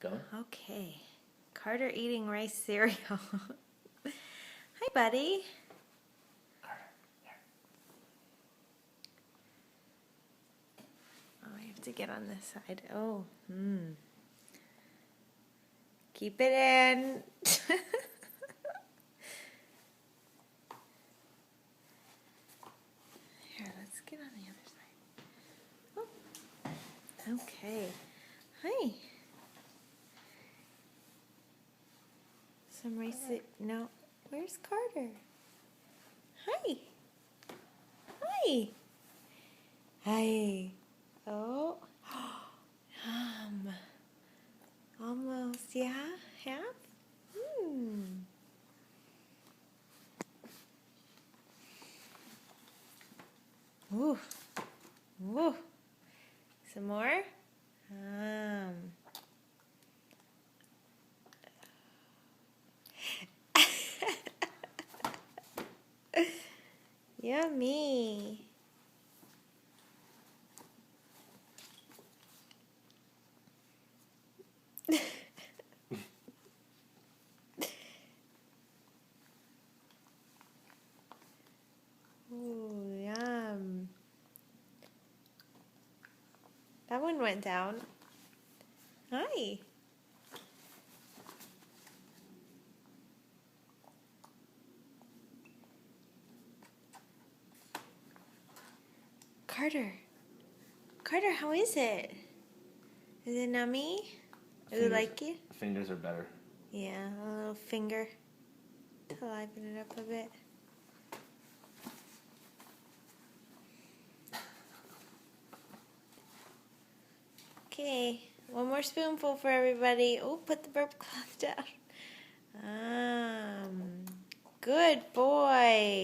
Go. Okay. Carter eating rice cereal. Hi, buddy. Carter, here. Oh, I have to get on this side. Oh, Keep it in. Here, let's get on the other side. Oh. Okay. Hi. Some rice. No. Where's Carter? Hi. Hi. Hi. Oh. Almost. Yeah. Half. Ooh. Ooh. Some more. Yummy. Ooh, yum. That one went down. Hi. Carter. Carter, how is it? Is it nummy? Do you like it? Fingers are better. Yeah, a little finger to liven it up a bit. Okay, one more spoonful for everybody. Oh, put the burp cloth down. Good boy.